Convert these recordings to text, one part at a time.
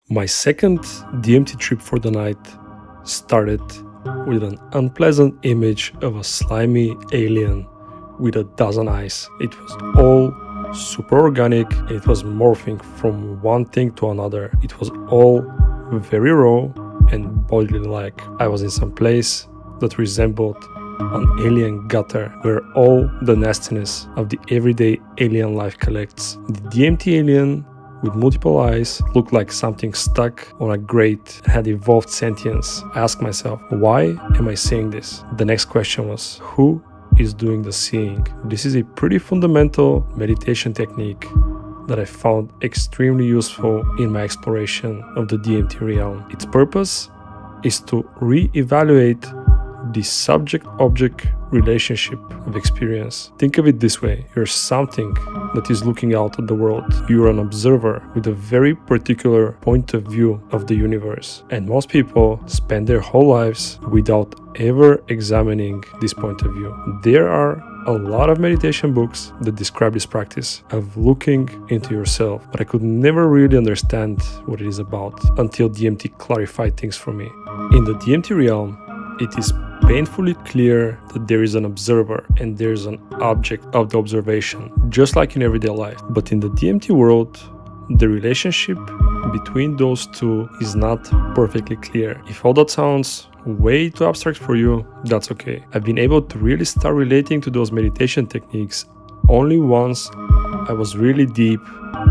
My second DMT trip for the night started with an unpleasant image of a slimy alien with a dozen eyes. It was all super organic. It was morphing from one thing to another. It was all very raw and bodily-like. I was in some place that resembled an alien gutter where all the nastiness of the everyday alien life collects. The DMT alien with multiple eyes looked like something stuck on a grate and had evolved sentience. I asked myself, why am I seeing this? The next question was, who is doing the seeing? This is a pretty fundamental meditation technique that I found extremely useful in my exploration of the DMT realm. Its purpose is to re-evaluate the subject-object relationship of experience. Think of it this way: you're something that is looking out at the world. You're an observer with a very particular point of view of the universe. And most people spend their whole lives without ever examining this point of view. There are a lot of meditation books that describe this practice of looking into yourself, but I could never really understand what it is about until DMT clarified things for me. In the DMT realm, it is painfully clear that there is an observer and there is an object of the observation, just like in everyday life. But in the DMT world, the relationship between those two is not perfectly clear. If all that sounds way too abstract for you, that's okay. I've been able to really start relating to those meditation techniques only once I was really deep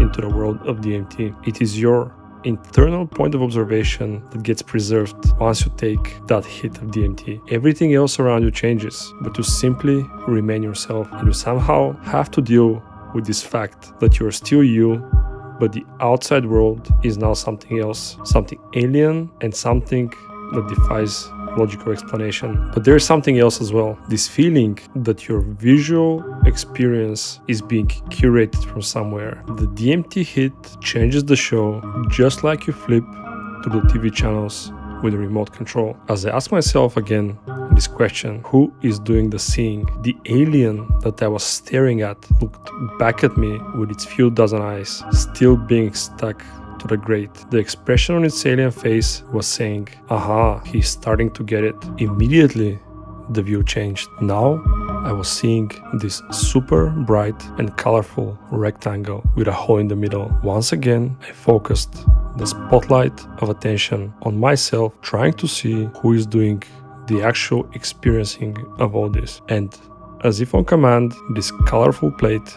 into the world of DMT. It is your internal point of observation that gets preserved once you take that hit of DMT. Everything else around you changes, but you simply remain yourself, and you somehow have to deal with this fact that you're still you, but the outside world is now something else, something alien and something that defies logical explanation. But there's something else as well. This feeling that your visual experience is being curated from somewhere. The DMT hit changes the show, just like you flip to the TV channels with a remote control. As I ask myself again this question, who is doing the seeing? The alien that I was staring at looked back at me with its few dozen eyes, still being stuck to the grate. The expression on its alien face was saying, aha, he's starting to get it. Immediately, the view changed. Now, I was seeing this super bright and colorful rectangle with a hole in the middle. Once again, I focused the spotlight of attention on myself, trying to see who is doing the actual experiencing of all this. And as if on command, this colorful plate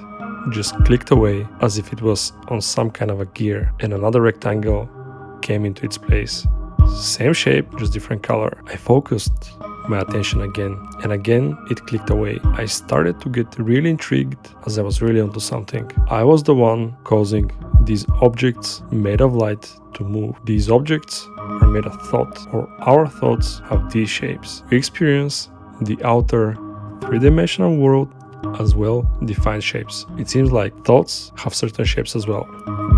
just clicked away as if it was on some kind of a gear, and another rectangle came into its place. Same shape, just different color. I focused my attention again, and again it clicked away. I started to get really intrigued as I was really onto something. I was the one causing these objects made of light to move. These objects are made of thought, or our thoughts have these shapes. We experience the outer three-dimensional world as well defined shapes. It seems like thoughts have certain shapes as well.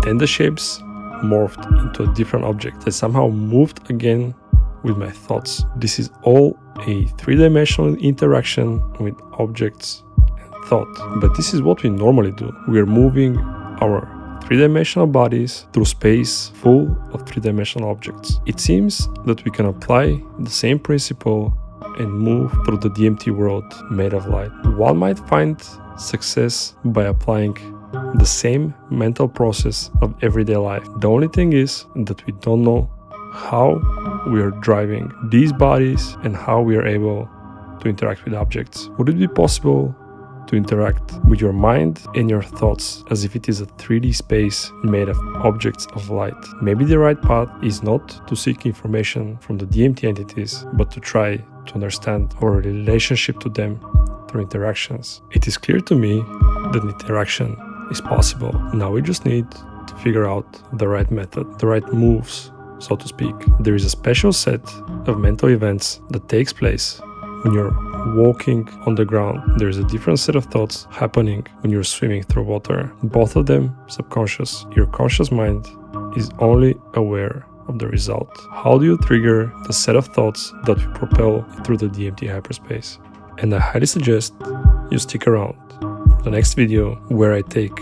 Then the shapes morphed into a different object that somehow moved again with my thoughts. This is all a three-dimensional interaction with objects and thought. But this is what we normally do. We are moving our three-dimensional bodies through space full of three-dimensional objects. It seems that we can apply the same principle and move through the DMT world made of light. One might find success by applying the same mental process of everyday life. The only thing is that we don't know how we are driving these bodies and how we are able to interact with objects. Would it be possible to interact with your mind and your thoughts as if it is a 3D space made of objects of light? Maybe the right path is not to seek information from the DMT entities, but to try to understand our relationship to them through interactions. It is clear to me that interaction is possible. Now we just need to figure out the right method, the right moves, so to speak. There is a special set of mental events that takes place when you're walking on the ground. There is a different set of thoughts happening when you're swimming through water. Both of them subconscious. Your conscious mind is only aware of the result. How do you trigger the set of thoughts that will propel through the DMT hyperspace? And I highly suggest you stick around for the next video where I take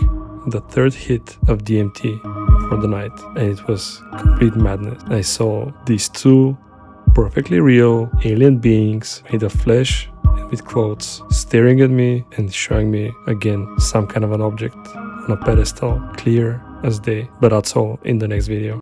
the third hit of DMT for the night, and it was complete madness. I saw these two perfectly real alien beings made of flesh and with clothes staring at me and showing me again some kind of an object on a pedestal, clear as day. But that's all in the next video.